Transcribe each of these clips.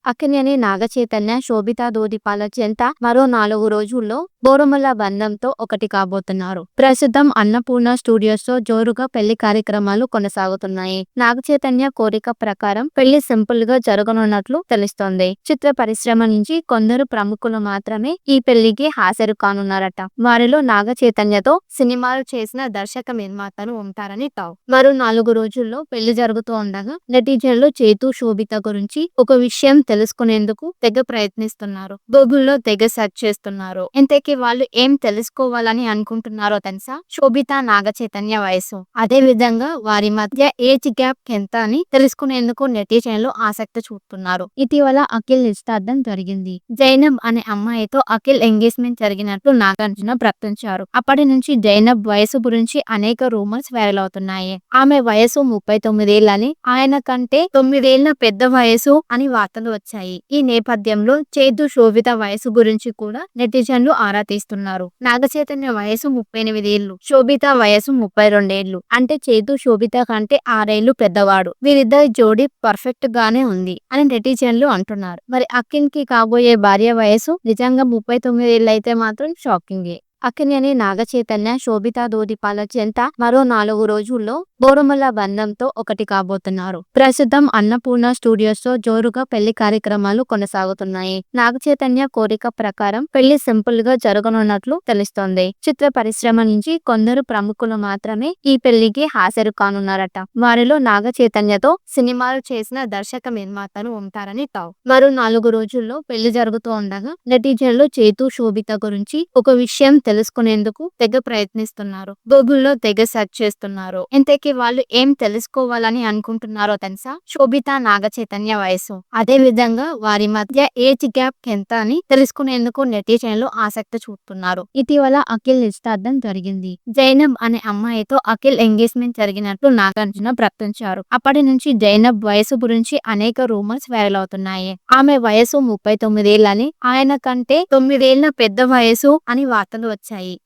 అక్కినేని నాగచైతన్య, శోభితా ధూళిపాల చెంత మరో 4 రోజుల్లో బోరుమల్ల బంధంతో ఒకటి కాబోతున్నారు. ప్రస్తుతం అన్నపూర్ణ స్టూడియోస్‌లో జోరుగా పెళ్లి కార్యక్రమాలు కొనసాగుతున్నాయి. నాగచైతన్య కోరిక ప్రకారం పెళ్లి సింపుల్‌గా జరగనున్నట్లు తెలుస్తోంది. చిత్ర పరిశ్రమ నుంచి కొందరు ప్రముఖులు మాత్రమే ఈ పెళ్లికి హాజరు కానున్నారట. వారిలో నాగచైతన్యతో సినిమాలు చేసిన దర్శక నిర్మాతలు ఉంటారని టాక్. మరో 4 రోజుల్లో పెళ్లి జరుగుతూ ఉండగా నెటిజన్లు చైతూ, శోభిత గురించి ఒక విషయం తెలుసుకునేందుకు తెగ ప్రయత్నిస్తున్నారు. గూగుల్లో తెగ సెర్చ్ చేస్తున్నారు. ఇంతకీ వాళ్ళు ఏం తెలుసుకోవాలని అనుకుంటున్నారో తెలుసా? శోభిత, నాగచైతన్య వయసు, అదే విధంగా వారి మధ్య ఏజ్ గ్యాప్ ఎంత అని తెలుసుకునేందుకు నెటిజన్లు ఆసక్తి చూపుతున్నారు. ఇటీవల అఖిల్ నిశ్చితార్థం జరిగింది. జైనబ్ అనే అమ్మాయితో అఖిల్ ఎంగేజ్మెంట్ జరిగినట్లు నాగార్జున ప్రకటించారు. అప్పటి నుంచి జైనబ్ వయసు గురించి అనేక రూమర్స్ వైరల్ అవుతున్నాయి. ఆమె వయసు 39 ఏళ్లని, ఆయన కంటే 9 ఏళ్ల పెద్ద వయసు అని వార్తలు వచ్చాయి. ఈ నేపథ్యంలో చైతూ, శోభిత వయసు గురించి కూడా నెటిజన్లు ఆరా తీస్తున్నారు. నాగచైతన్య వయసు 38 ఏళ్లు, శోభిత వయసు 32 ఏళ్లు. అంటే చైతూ శోభిత కంటే 6 ఏళ్లు పెద్దవాడు. వీరిద్దరి జోడీ పర్ఫెక్ట్ గానే ఉంది అని నెటిజన్లు అంటున్నారు. మరి అఖిల్ కి కాబోయే భార్య వయసు నిజంగా 39 ఏళ్లయితే మాత్రం షాకింగే. అక్కినేని నాగచైతన్య, శోభితా ధూళిపాల చెంత మరో 4 రోజుల్లో బోరుమల్ల బంధంతో ఒకటి కాబోతున్నారు. ప్రస్తుతం అన్నపూర్ణ స్టూడియోస్‌లో జోరుగా పెళ్లి కార్యక్రమాలు కొనసాగుతున్నాయి. నాగచైతన్య కోరిక ప్రకారం పెళ్లి సింపుల్‌గా జరగనున్నట్లు తెలుస్తోంది. చిత్ర పరిశ్రమ నుంచి కొందరు ప్రముఖులు మాత్రమే ఈ పెళ్లికి హాజరు కానున్నారట. వారిలో నాగచైతన్యతో సినిమాలు చేసిన దర్శక నిర్మాతలు ఉంటారని టాక్. మరో 4 రోజుల్లో పెళ్లి జరుగుతూ ఉండగా నెటిజన్లు చైతూ, శోభిత గురించి ఒక విషయం తెలుసుకునేందుకు తెగ ప్రయత్నిస్తున్నారు. గూగుల్లో తెగ సెర్చ్ చేస్తున్నారు. ఇంతకీ వాళ్ళు ఏం తెలుసుకోవాలని అనుకుంటున్నారో తెలుసా? శోభిత, నాగచైతన్య వయసు, అదే విధంగా వారి మధ్య ఏజ్ గ్యాప్ ఎంత అని తెలుసుకునేందుకు నెటిజన్లు ఆసక్తి చూపుతున్నారు. ఇటీవల అఖిల్ నిశ్చితార్థం జరిగింది. జైనబ్ అనే అమ్మాయితో అఖిల్ ఎంగేజ్మెంట్ జరిగినట్లు నాగార్జున ప్రకటించారు. అప్పటి నుంచి జైనబ్ వయసు గురించి అనేక రూమర్స్ వైరల్ అవుతున్నాయి. ఆమె వయసు 39 ఏళ్లని, ఆయన కంటే 9 ఏళ్ల పెద్ద వయసు అని వార్తలు వచ్చాయి.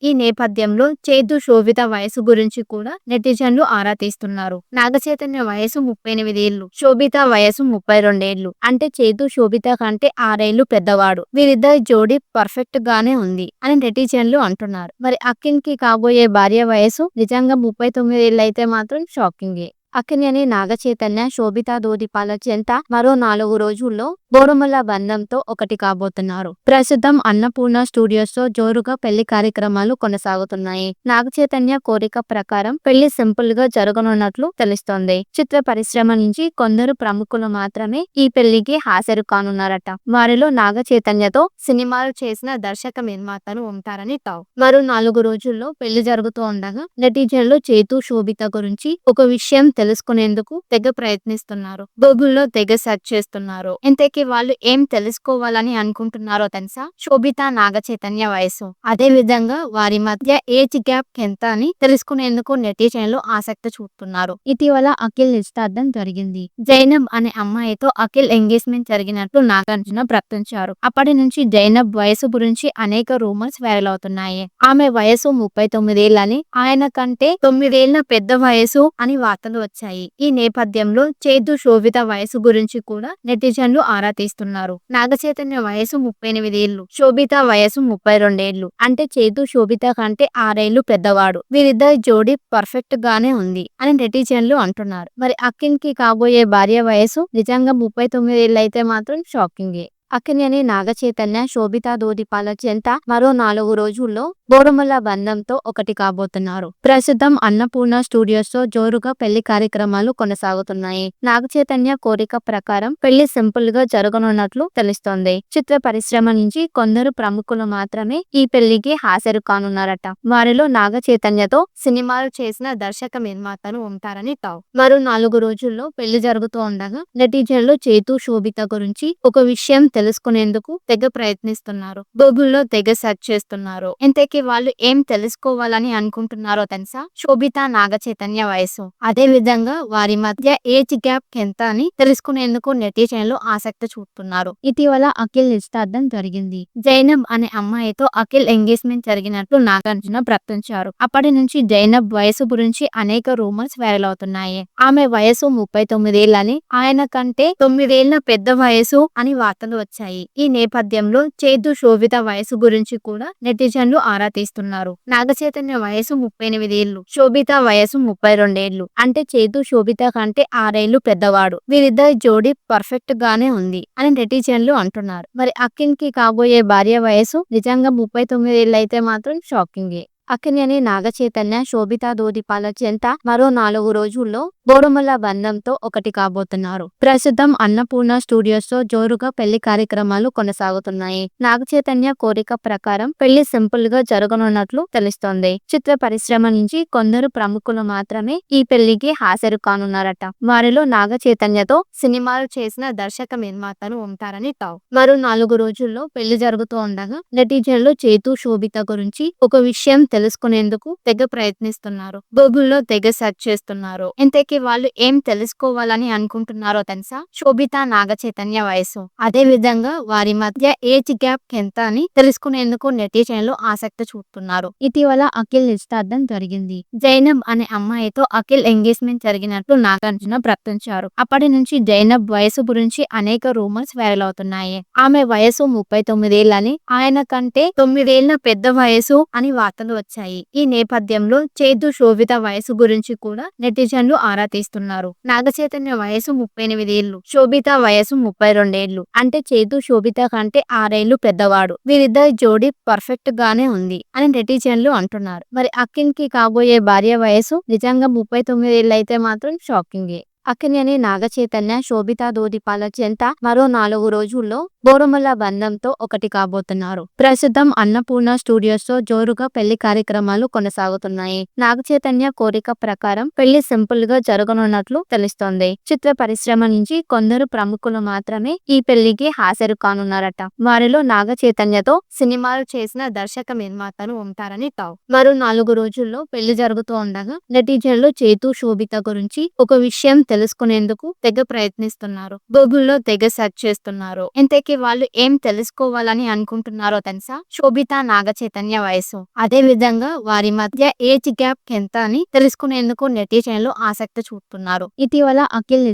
ఈ నేపథ్యంలో చైతూ, శోభిత వయసు గురించి కూడా నెటిజన్లు ఆరా తీస్తున్నారు. నాగచైతన్య వయసు 38 ఏళ్లు, శోభిత వయసు 32 ఏళ్లు. అంటే చైతూ శోభిత కంటే 6 ఏళ్లు పెద్దవాడు. వీరిద్దరి జోడీ పర్ఫెక్ట్ గానే ఉంది అని నెటిజన్లు అంటున్నారు. మరి అఖిల్ కి కాబోయే భార్య వయసు నిజంగా 39 ఏళ్లయితే మాత్రం షాకింగే. అక్కినేని నాగచైతన్య, శోభితా ధూళిపాల చెంత మరో 4 రోజుల్లో బోరుమల్ల బంధంతో ఒకటి కాబోతున్నారు. ప్రస్తుతం అన్నపూర్ణ స్టూడియోస్‌లో జోరుగా పెళ్లి కార్యక్రమాలు కొనసాగుతున్నాయి. నాగచైతన్య కోరిక ప్రకారం పెళ్లి సింపుల్‌గా జరగనున్నట్లు తెలుస్తోంది. చిత్ర పరిశ్రమ నుంచి కొందరు ప్రముఖులు మాత్రమే ఈ పెళ్లికి హాజరు కానున్నారట. వారిలో నాగచైతన్యతో సినిమాలు చేసిన దర్శక నిర్మాతలు ఉంటారని టాక్. మరో 4 రోజుల్లో పెళ్లి జరుగుతూ ఉండగా నెటిజన్లు చైతూ, శోభిత గురించి ఒక విషయం తెలుసుకునేందుకు తెగ ప్రయత్నిస్తున్నారు. గూగుల్లో తెగ సెర్చ్ చేస్తున్నారు. ఇంతకీ వాళ్ళు ఏం తెలుసుకోవాలని అనుకుంటున్నారో తెలుసా? శోభిత, నాగచైతన్య వయసు, అదే విధంగా వారి మధ్య ఏజ్ గ్యాప్ ఎంత అని తెలుసుకునేందుకు నెటిజన్లు ఆసక్తి చూపుతున్నారు. ఇటీవల అఖిల్ నిశ్చితార్థం జరిగింది. జైనబ్ అనే అమ్మాయితో అఖిల్ ఎంగేజ్మెంట్ జరిగినట్లు నాగార్జున ప్రకటించారు. అప్పటి నుంచి జైనబ్ వయసు గురించి అనేక రూమర్స్ వైరల్ అవుతున్నాయి. ఆమె వయసు 39 ఏళ్లని, ఆయన కంటే 9 ఏళ్ల పెద్ద వయసు అని వార్తలు వచ్చాయి. ఈ నేపథ్యంలో చైతూ, శోభిత వయసు గురించి కూడా నెటిజన్లు ఆరా తీస్తున్నారు. నాగచైతన్య వయసు 38 ఏళ్లు, శోభిత వయసు 32 ఏళ్లు. అంటే చైతూ శోభిత కంటే 6 ఏళ్లు పెద్దవాడు. వీరిద్దరి జోడీ పర్ఫెక్ట్ గానే ఉంది అని నెటిజన్లు అంటున్నారు. మరి అఖిల్ కి కాబోయే భార్య వయసు నిజంగా 39 ఏళ్లయితే మాత్రం షాకింగే. అక్కినేని నాగచైతన్య, శోభితా ధూళిపాల చెంత మరో 4 రోజుల్లో బోరుమల్ల బంధంతో ఒకటి కాబోతున్నారు. ప్రస్తుతం అన్నపూర్ణ స్టూడియోస్‌లో జోరుగా పెళ్లి కార్యక్రమాలు కొనసాగుతున్నాయి. నాగచైతన్య కోరిక ప్రకారం పెళ్లి సింపుల్‌గా జరగనున్నట్లు తెలుస్తోంది. చిత్ర పరిశ్రమ నుంచి కొందరు ప్రముఖులు మాత్రమే ఈ పెళ్లికి హాజరు కానున్నారట. వారిలో నాగచైతన్యతో సినిమాలు చేసిన దర్శక నిర్మాతలు ఉంటారని టాక్. మరో 4 రోజుల్లో పెళ్లి జరుగుతూ ఉండగా నెటిజన్లు చైతూ, శోభిత గురించి ఒక విషయం తెలుసుకునేందుకు తెగ ప్రయత్నిస్తున్నారు. గూగుల్లో తెగ సెర్చ్ చేస్తున్నారు. ఇంతకీ వాళ్ళు ఏం తెలుసుకోవాలని అనుకుంటున్నారో తెలుసా? శోభిత నాగచైతన్య వయసు, అదే విధంగా వారి మధ్య ఏజ్ గ్యాప్ ఎంత అని తెలుసుకునేందుకు నెటిజన్లు ఆసక్తి చూపుతున్నారు. ఇటీవల అఖిల్ నిశ్చితార్థం జరిగింది. జైనబ్ అనే అమ్మాయితో అఖిల్ ఎంగేజ్మెంట్ జరిగినట్లు నాగార్జున ప్రకటించారు. అప్పటి నుంచి జైనబ్ వయసు గురించి అనేక రూమర్స్ వైరల్ అవుతున్నాయి. ఆమె వయసు 39 ఏళ్లని, ఆయన కంటే 9 ఏళ్ల పెద్ద వయసు అని వార్తలు వచ్చాయి. ఈ నేపథ్యంలో చేదు శోభిత వయసు గురించి కూడా నెటిజన్లు ఆరా తీస్తున్నారు. నాగచైతన్య వయసు 38 ఏళ్లు, శోభిత వయసు 32 ఏళ్లు. అంటే చేదు శోభిత కంటే 6 ఏళ్లు పెద్దవాడు. వీరిద్దరి జోడీ పర్ఫెక్ట్ గానే ఉంది అని నెటిజన్లు అంటున్నారు. మరి అఖిల్ కి కాబోయే భార్య వయసు నిజంగా 39 ఏళ్లు అయితే మాత్రం షాకింగే. అక్కినేని నాగచైతన్య, శోభిత దోదిపాల జంట మరో 4 రోజుల్లో బోడుమల్ల బంధంతో ఒకటి కాబోతున్నారు. ప్రస్తుతం అన్నపూర్ణ స్టూడియోస్ తో జోరుగా పెళ్లి కార్యక్రమాలు కొనసాగుతున్నాయి. నాగచైతన్య కోరిక ప్రకారం పెళ్లి సింపుల్ గా జరగనున్నట్లు తెలుస్తోంది. చిత్ర పరిశ్రమ నుంచి కొందరు ప్రముఖులు మాత్రమే ఈ పెళ్లికి హాజరు కానున్నారట. వారిలో నాగచైతన్యతో సినిమాలు చేసిన దర్శక నిర్మాతలు ఉంటారని టాక్. మరో 4 రోజుల్లో పెళ్లి జరుగుతూ ఉండగా నెటిజన్లు చేతు శోభిత గురించి ఒక విషయం తెలుసుకునేందుకు తెగ ప్రయత్నిస్తున్నారు. గూగుల్లో తెగ సెర్చ్ చేస్తున్నారు. ఇంతకీ వాళ్ళు ఏం తెలుసుకోవాలని అనుకుంటున్నారో తెలుసా? శోభిత నాగచైతన్య వయసు, అదే విధంగా వారి మధ్య ఏజ్ గ్యాప్ ఎంత అని తెలుసుకునేందుకు నెటిజన్లు ఆసక్తి చూపుతున్నారు. ఇటీవల అఖిల్ నిశ్చితార్థం జరిగింది. జైనబ్ అనే అమ్మాయితో అఖిల్ ఎంగేజ్మెంట్ జరిగినట్లు నాగార్జున ప్రకటించారు. అప్పటి నుంచి జైనబ్ వయసు గురించి అనేక రూమర్స్ వైరల్ అవుతున్నాయి. ఆమె వయసు 39 ఏళ్లని, ఆయన కంటే 9 ఏళ్ల పెద్ద వయసు అని వార్తలు వచ్చాయి. ఈ నేపథ్యంలో చేదు శోభిత వయసు గురించి కూడా నెటిజన్లు ఆరా తీస్తున్నారు. నాగచైతన్య వయసు 38 ఏళ్లు, శోభిత వయసు 32 ఏళ్లు. అంటే చేదు శోభిత కంటే 6 ఏళ్లు పెద్దవాడు. వీరిద్దరి జోడీ పర్ఫెక్ట్ గానే ఉంది అని నెటిజన్లు అంటున్నారు. మరి అఖిల్ కి కాబోయే భార్య వయసు నిజంగా 39 ఏళ్లు అయితే మాత్రం షాకింగే. అక్కినేని నాగచైతన్య, శోభిత దోదిపాల జంట మరో 4 రోజుల్లో బోడుమల్ల బంధంతో ఒకటి కాబోతున్నారు. ప్రస్తుతం అన్నపూర్ణ స్టూడియోస్ తో జోరుగా పెళ్లి కార్యక్రమాలు కొనసాగుతున్నాయి. నాగచైతన్య కోరిక ప్రకారం పెళ్లి సింపుల్ గా జరగనున్నట్లు తెలుస్తోంది. చిత్ర పరిశ్రమ నుంచి కొందరు ప్రముఖులు మాత్రమే ఈ పెళ్లికి హాజరు కానున్నారట. వారిలో నాగచైతన్యతో సినిమాలు చేసిన దర్శక నిర్మాతలు ఉంటారని టాక్. మరో 4 రోజుల్లో పెళ్లి జరుగుతూ ఉండగా నెటిజన్లు చేతు శోభిత గురించి ఒక విషయం తెలుసుకునేందుకు తెగ ప్రయత్నిస్తున్నారు. గూగుల్లో తెగ సెర్చ్ చేస్తున్నారు. ఇంతకీ వాళ్ళు ఏం తెలుసుకోవాలని అనుకుంటున్నారో తెలుసా? శోభిత నాగచైతన్య వయసు, అదే విధంగా వారి మధ్య ఏజ్ గ్యాప్ ఎంత అని తెలుసుకునేందుకు నెటిజన్లు ఆసక్తి చూపుతున్నారు. ఇటీవల అఖిల్